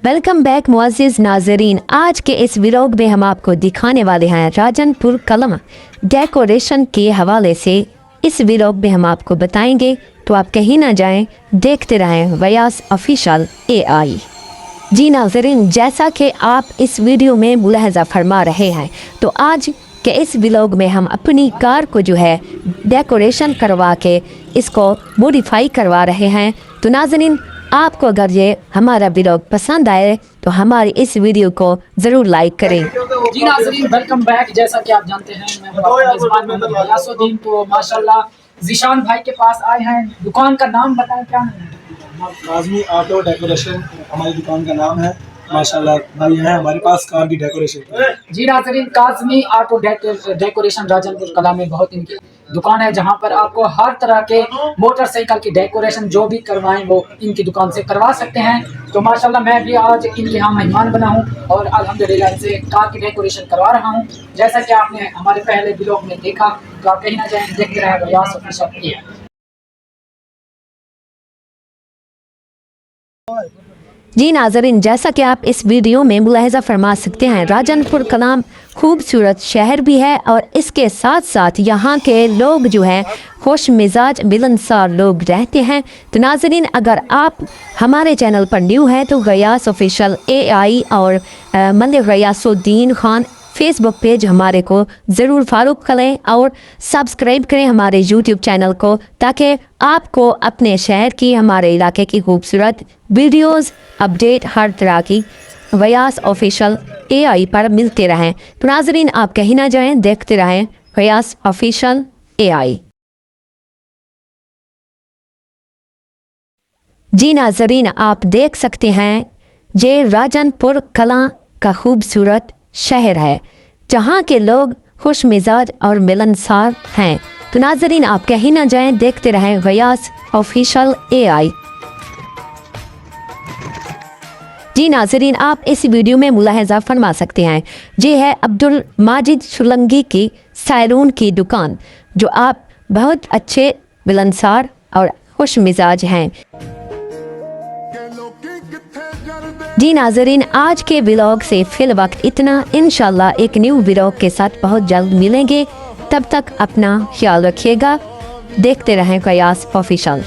Welcome back मुअज़्ज़िज़ नाज़रीन। आज के इस व्लॉग में हम आपको दिखाने वाले हैं राजनपुर कलम डेकोरेशन के हवाले से। इस व्लॉग में हम आपको बताएंगे, तो आप कहीं ना जाएं, देखते रहें वयास ऑफिशियल AI। जी नाज़रीन, जैसा कि आप इस वीडियो में मुलाहज़ा फरमा रहे हैं, तो आज के इस व्लॉग में हम अपनी कार को जो है डेकोरेशन करवा के इसको मॉडिफाई करवा रहे हैं। तो नाज़रीन, आपको अगर ये हमारा व्लॉग पसंद आए तो हमारी इस वीडियो को ज़रूर लाइक करें। जी नाज़रीन, वेलकम बैक। जैसा कि आप जानते हैं, मैं हूं आपका मेज़बान मोहम्मद गयासुद्दीन। तो माशाल्लाह ज़ीशान भाई के पास आए हैं। दुकान का नाम बताएं, क्या नाम है? काज़मी ऑटो डेकोरेशन हमारी दुकान का नाम है। माशाल्लाह भाई हैं हमारे पास कार की डेकोरेशन। जी नाज़रीन, काज़मी ऑटो डेकोरेशन राजनपुर कला में बहुत इनकी दुकान है, जहां पर आपको हर तरह के मोटरसाइकिल की डेकोरेशन जो भी करवाएं वो इनकी दुकान से करवा सकते हैं। तो माशाल्लाह मैं भी आज इनके यहाँ मेहमान बना हूँ और अल्हम्दुलिल्लाह इनसे कार की डेकोरेशन करवा रहा हूँ। जैसा कि आपने हमारे पहले ब्लॉग में देखा, तो आप कहीं ना जाएं, देखते रहे वयास ऑफिशियल। जी नाज़रीन, जैसा कि आप इस वीडियो में मुलाहज़ा फरमा सकते हैं, राजनपुर कलाम खूबसूरत शहर भी है और इसके साथ साथ यहाँ के लोग जो हैं खुश मिजाज मिलनसार लोग रहते हैं। तो नाज़रीन, अगर आप हमारे चैनल पर न्यू हैं तो गयास ऑफिशियल AI और मलिक गयासुद्दीन खान फेसबुक पेज हमारे को ज़रूर फॉलो करें और सब्सक्राइब करें हमारे YouTube चैनल को, ताकि आपको अपने शहर की, हमारे इलाके की खूबसूरत वीडियोस अपडेट हर तरह की वयास ऑफिशियल AI पर मिलते रहें। तो नाज़रीन, आप कहीं ना जाएं, देखते रहें वयास ऑफिशियल AI। जी नाज़रीन, आप देख सकते हैं ये राजनपुर कला का खूबसूरत शहर है, जहाँ के लोग खुश मिजाज और मिलनसार हैं। तो नाज़रीन, आप कहीं ना जाएं, देखते रहें वयास ऑफिशियल AI। जी नाज़रीन, आप इस वीडियो में मुलाहज़ा फरमा सकते हैं, ये है अब्दुल माजिद शुलंगी की सैलून की दुकान, जो आप बहुत अच्छे मिलनसार और खुश मिजाज हैं। जी नाज़रीन, आज के व्लॉग से फिल वक्त इतना। इंशाल्लाह एक न्यू व्लॉग के साथ बहुत जल्द मिलेंगे। तब तक अपना ख्याल रखिएगा। देखते रहें वयास ऑफिशियल।